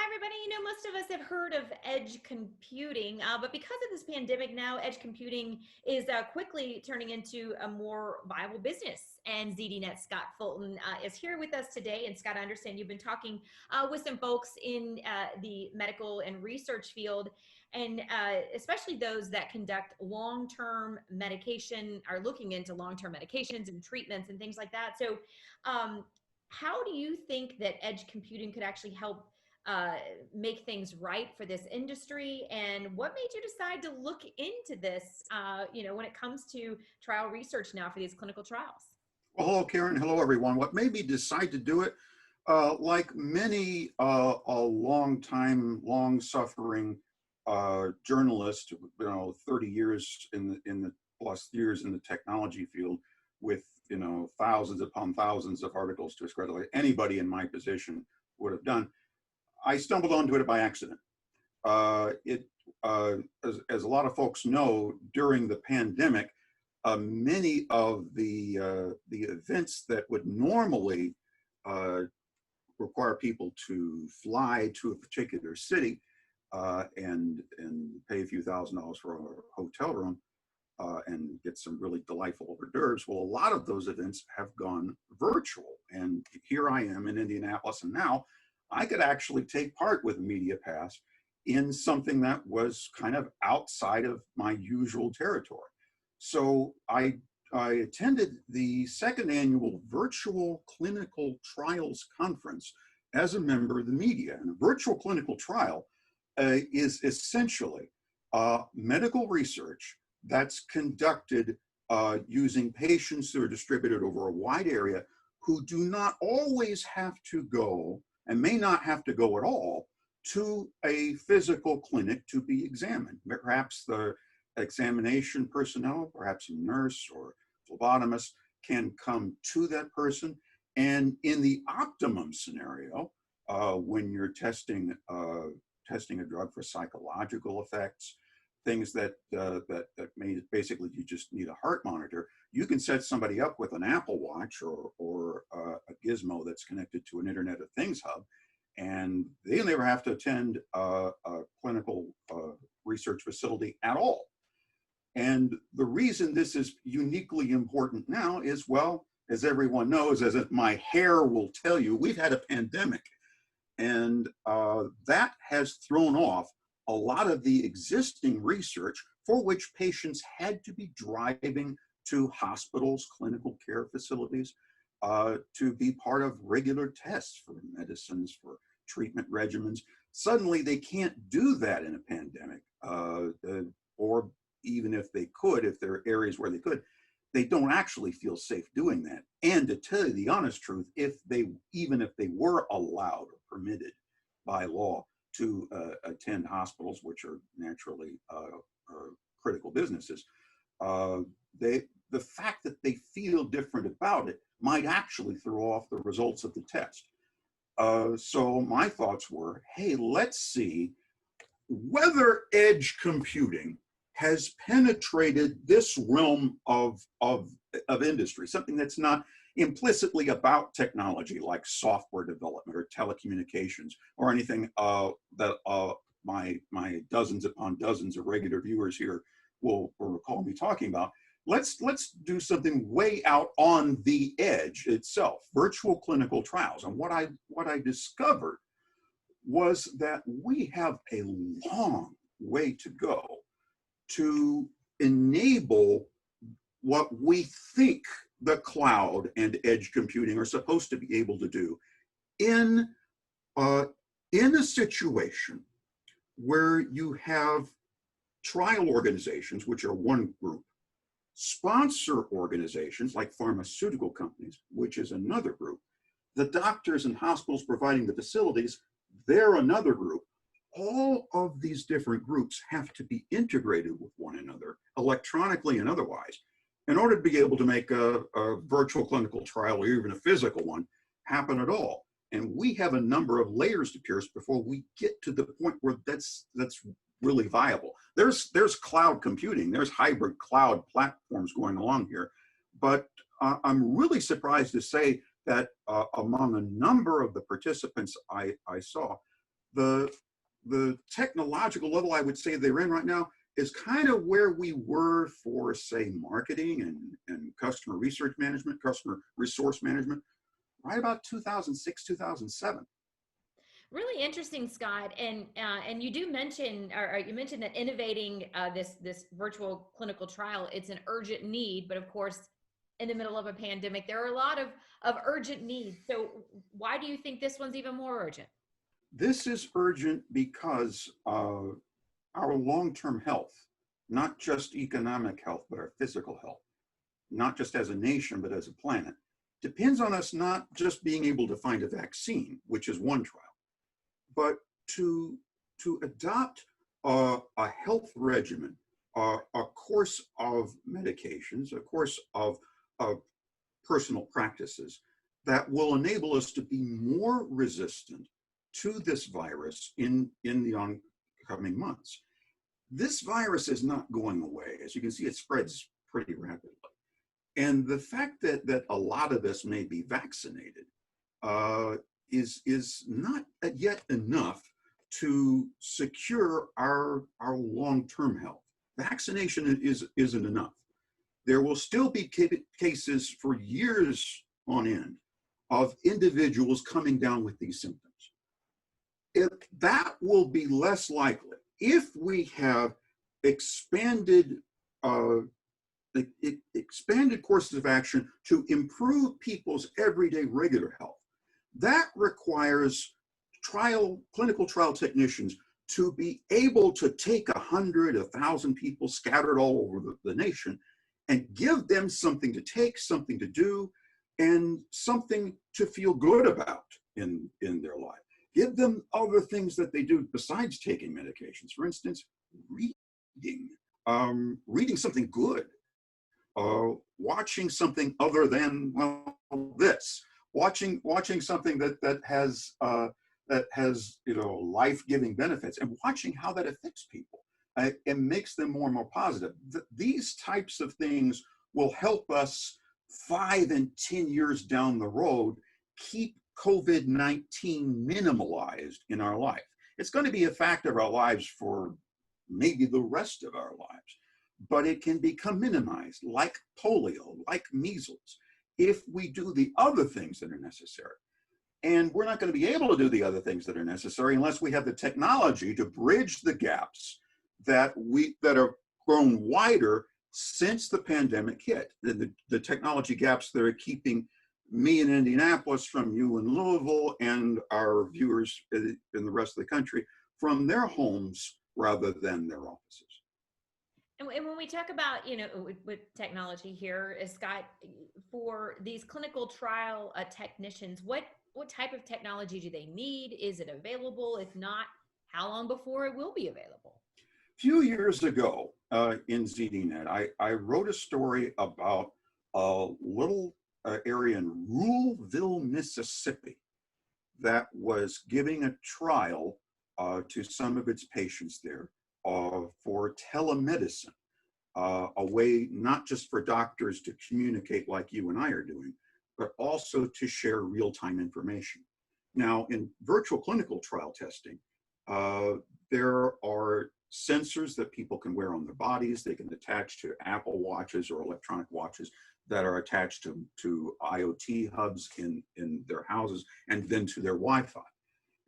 everybody. Most of us have heard of edge computing, but because of this pandemic now, edge computing is quickly turning into a more viable business. And ZDNet Scott Fulton is here with us today. And Scott, I understand you've been talking with some folks in the medical and research field, and especially those that conduct long-term medication, are looking into long-term medications and treatments and things like that. So how do you think that edge computing could actually help make things right for this industry? And what made you decide to look into this, when it comes to trial research now for these clinical trials? Well, hello, Karen. Hello, everyone. What made me decide to do it, like many a long-suffering journalist, 30 years in the plus years in the technology field, with thousands upon thousands of articles to discredit anybody in my position would have done. I stumbled onto it by accident. As a lot of folks know, during the pandemic, many of the events that would normally require people to fly to a particular city and pay a few $1,000s for a hotel room and get some really delightful hors d'oeuvres. Well, a lot of those events have gone virtual. And here I am in Indianapolis, and now I could actually take part with MediaPass in something that was kind of outside of my usual territory. So I attended the second annual Virtual Clinical Trials Conference as a member of the media. And a virtual clinical trial is essentially medical research that's conducted using patients who are distributed over a wide area, who do not always have to go, and may not have to go at all, to a physical clinic to be examined. Perhaps the examination personnel, perhaps a nurse or phlebotomist, can come to that person. And in the optimum scenario, when you're testing a drug for psychological effects, things that may basically you just need a heart monitor, you can set somebody up with an Apple Watch or a gizmo that's connected to an Internet of Things hub, and they'll never have to attend a clinical research facility at all. And the reason this is uniquely important now is, well, as everyone knows, as my hair will tell you, we've had a pandemic, and that has thrown off a lot of the existing research for which patients had to be driving to hospitals, clinical care facilities, to be part of regular tests for medicines, for treatment regimens. Suddenly they can't do that in a pandemic, or even if they could, if there are areas where they could, they don't actually feel safe doing that. And to tell you the honest truth, even if they were allowed or permitted by law to attend hospitals, which are naturally critical businesses, the fact that they feel different about it might actually throw off the results of the test. So my thoughts were, hey, let's see whether edge computing has penetrated this realm of industry, something that's not implicitly about technology, like software development or telecommunications or anything that my dozens upon dozens of regular viewers here will recall me talking about. Let's do something way out on the edge itself, virtual clinical trials. And what I discovered was that we have a long way to go to enable what we think the cloud and edge computing are supposed to be able to do in a situation where you have trial organizations, which are one group, sponsor organizations like pharmaceutical companies, which is another group, the doctors and hospitals providing the facilities, they're another group. All of these different groups have to be integrated with one another, electronically and otherwise, in order to be able to make a virtual clinical trial or even a physical one happen at all. And we have a number of layers to pierce before we get to the point where that's really viable. There's cloud computing, there's hybrid cloud platforms going along here, but I'm really surprised to say that among a number of the participants I saw, the technological level I would say they're in right now is kind of where we were for, say, marketing and customer research management, customer resource management, right about 2006, 2007. Really interesting, Scott. And you do mention, or you mentioned that innovating this virtual clinical trial, it's an urgent need, but of course, in the middle of a pandemic, there are a lot of urgent needs. So why do you think this one's even more urgent? This is urgent because our long-term health, not just economic health, but our physical health, not just as a nation, but as a planet, depends on us not just being able to find a vaccine, which is one trial, but to adopt a health regimen, a course of medications, a course of personal practices that will enable us to be more resistant to this virus in the oncoming months. This virus is not going away. As you can see, it spreads pretty rapidly. And the fact that a lot of us may be vaccinated is not yet enough to secure our long-term health. Vaccination isn't enough. There will still be cases for years on end of individuals coming down with these symptoms. That will be less likely if we have expanded expanded courses of action to improve people's everyday regular health. That requires clinical trial technicians to be able to take 100, 1,000 people scattered all over the nation and give them something to take, something to do, and something to feel good about in their life. Give them other things that they do besides taking medications. For instance, reading, reading something good, watching something other than, well, this, watching something that has life-giving benefits, and watching how that affects people and makes them more and more positive. These types of things will help us 5 and 10 years down the road keep COVID-19 minimalized in our life. It's going to be a fact of our lives for maybe the rest of our lives, but it can become minimized, like polio, like measles, if we do the other things that are necessary. And we're not going to be able to do the other things that are necessary unless we have the technology to bridge the gaps that are grown wider since the pandemic hit. The technology gaps that are keeping me in Indianapolis from you in Louisville and our viewers in the rest of the country from their homes rather than their offices. And when we talk about, with technology here, Scott, for these clinical trial technicians, what type of technology do they need? Is it available? If not, how long before it will be available? A few years ago in ZDNet, I wrote a story about a little area in Ruleville, Mississippi, that was giving a trial to some of its patients there for telemedicine, a way not just for doctors to communicate like you and I are doing, but also to share real-time information. Now, in virtual clinical trial testing, there are sensors that people can wear on their bodies. They can attach to Apple Watches or electronic watches that are attached to IoT hubs in their houses and then to their Wi-Fi.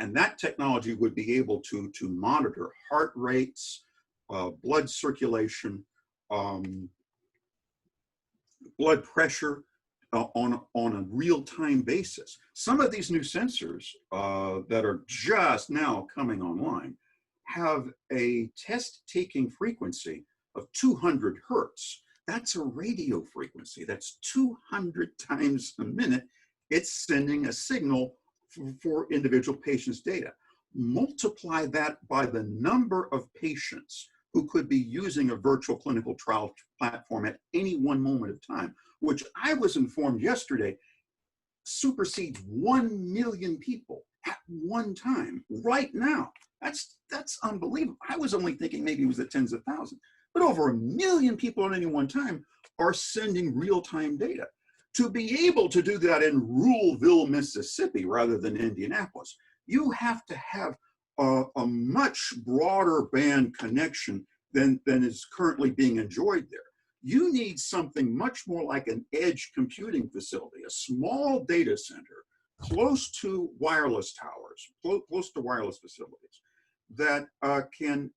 And that technology would be able to monitor heart rates, blood circulation, blood pressure on a real-time basis. Some of these new sensors that are just now coming online have a test-taking frequency of 200 hertz. That's a radio frequency. That's 200 times a minute. It's sending a signal for individual patients' data. Multiply that by the number of patients who could be using a virtual clinical trial platform at any one moment of time, which I was informed yesterday supersedes 1 million people at one time right now. That's unbelievable. I was only thinking maybe it was the tens of thousands, but over 1 million people at any one time are sending real-time data. To be able to do that in Ruleville, Mississippi, rather than Indianapolis, you have to have a much broader band connection than is currently being enjoyed there. You need something much more like an edge computing facility, a small data center close to wireless towers, close to wireless facilities that can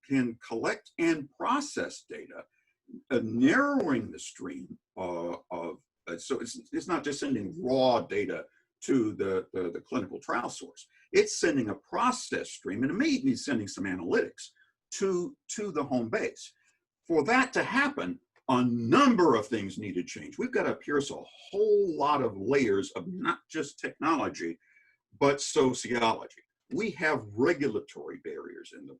collect and process data, narrowing the stream so it's not just sending raw data to the clinical trial source. It's sending a process stream, and it may be sending some analytics to the home base. For that to happen, a number of things need to change. We've got to pierce a whole lot of layers of not just technology, but sociology. We have regulatory barriers in the way,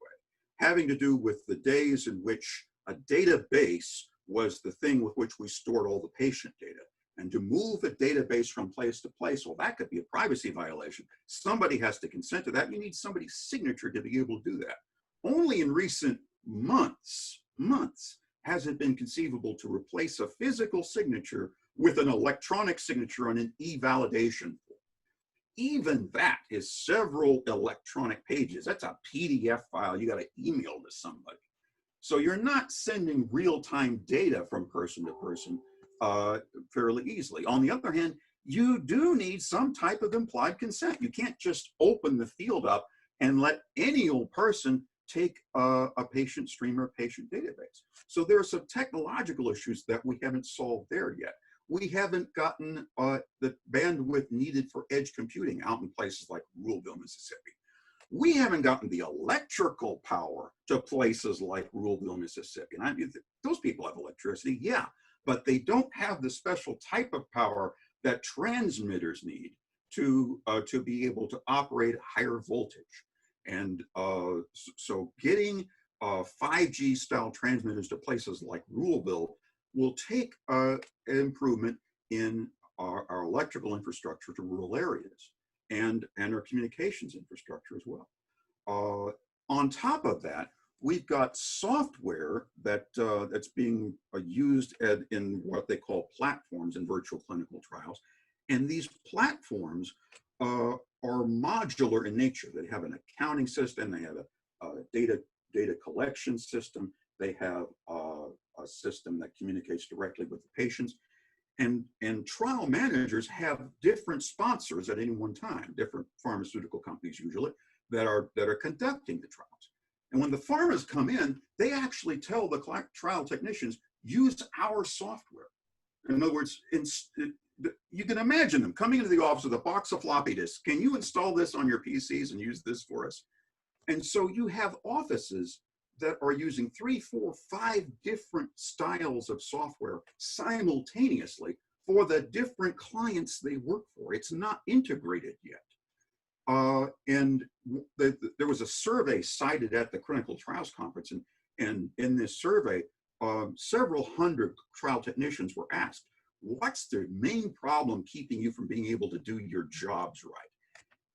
having to do with the days in which a database was the thing with which we stored all the patient data. And to move a database from place to place, well, that could be a privacy violation. Somebody has to consent to that. You need somebody's signature to be able to do that. Only in recent months has it been conceivable to replace a physical signature with an electronic signature on an e-validation form. Even that is several electronic pages. That's a PDF file you got to email to somebody. So you're not sending real-time data from person to person fairly easily. On the other hand, you do need some type of implied consent. You can't just open the field up and let any old person take a patient stream or patient database. So there are some technological issues that we haven't solved there yet. We haven't gotten the bandwidth needed for edge computing out in places like Ruleville, Mississippi. We haven't gotten the electrical power to places like Ruleville, Mississippi. And I mean, those people have electricity, yeah, but they don't have the special type of power that transmitters need to be able to operate higher voltage. And so getting 5G style transmitters to places like Ruleville will take an improvement in our electrical infrastructure to rural areas and our communications infrastructure as well. On top of that, we've got software that's being used in what they call platforms in virtual clinical trials. And these platforms are modular in nature. They have an accounting system, they have a data collection system, they have a system that communicates directly with the patients. And trial managers have different sponsors at any one time, different pharmaceutical companies usually, that are conducting the trials. And when the pharmas come in, they actually tell the trial technicians, use our software. In other words, you can imagine them coming into the office with a box of floppy disks. Can you install this on your PCs and use this for us? And so you have offices that are using 3, 4, 5 different styles of software simultaneously for the different clients they work for. It's not integrated yet. And there was a survey cited at the Clinical Trials Conference, and in this survey, several hundred trial technicians were asked, what's the main problem keeping you from being able to do your jobs right?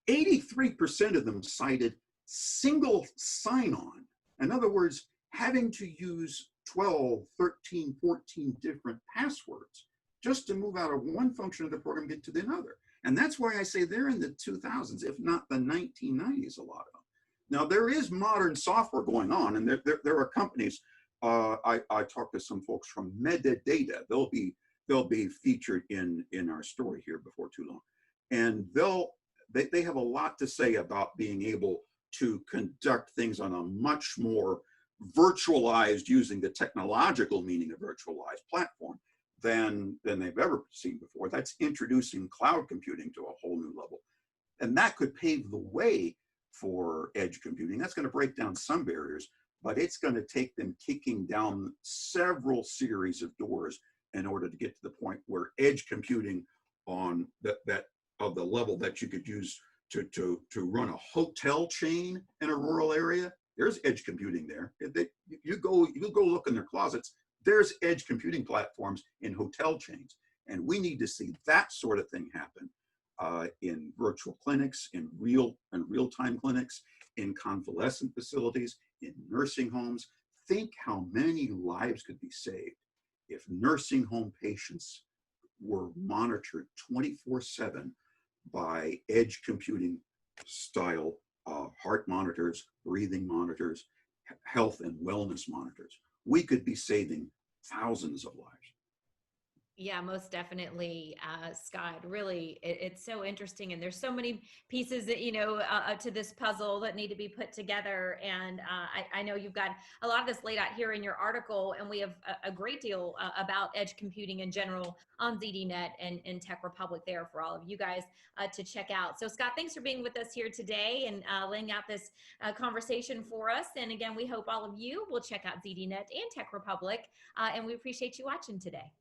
83% of them cited single sign-on. In other words, having to use 12, 13, 14 different passwords just to move out of one function of the program get to the other. And that's why I say they're in the 2000s, if not the 1990s, a lot of them. Now, there is modern software going on, and there are companies. I talked to some folks from Medidata. They'll be featured in our story here before too long. And they have a lot to say about being able to conduct things on a much more virtualized, using the technological meaning of virtualized platform than they've ever seen before. That's introducing cloud computing to a whole new level. And that could pave the way for edge computing. That's going to break down some barriers, but it's going to take them kicking down several series of doors in order to get to the point where edge computing on that of the level that you could use to run a hotel chain in a rural area. There's edge computing there. You go look in their closets. There's edge computing platforms in hotel chains, and we need to see that sort of thing happen in virtual clinics, in real-time clinics, in convalescent facilities, in nursing homes. Think how many lives could be saved if nursing home patients were monitored 24/7 by edge computing style heart monitors, breathing monitors, health and wellness monitors. We could be saving thousands of lives. Yeah, most definitely, Scott. Really, it's so interesting, and there's so many pieces that to this puzzle that need to be put together. And I know you've got a lot of this laid out here in your article, and we have a great deal about edge computing in general on ZDNet and Tech Republic there for all of you guys to check out. So, Scott, thanks for being with us here today and laying out this conversation for us. And again, we hope all of you will check out ZDNet and Tech Republic, and we appreciate you watching today.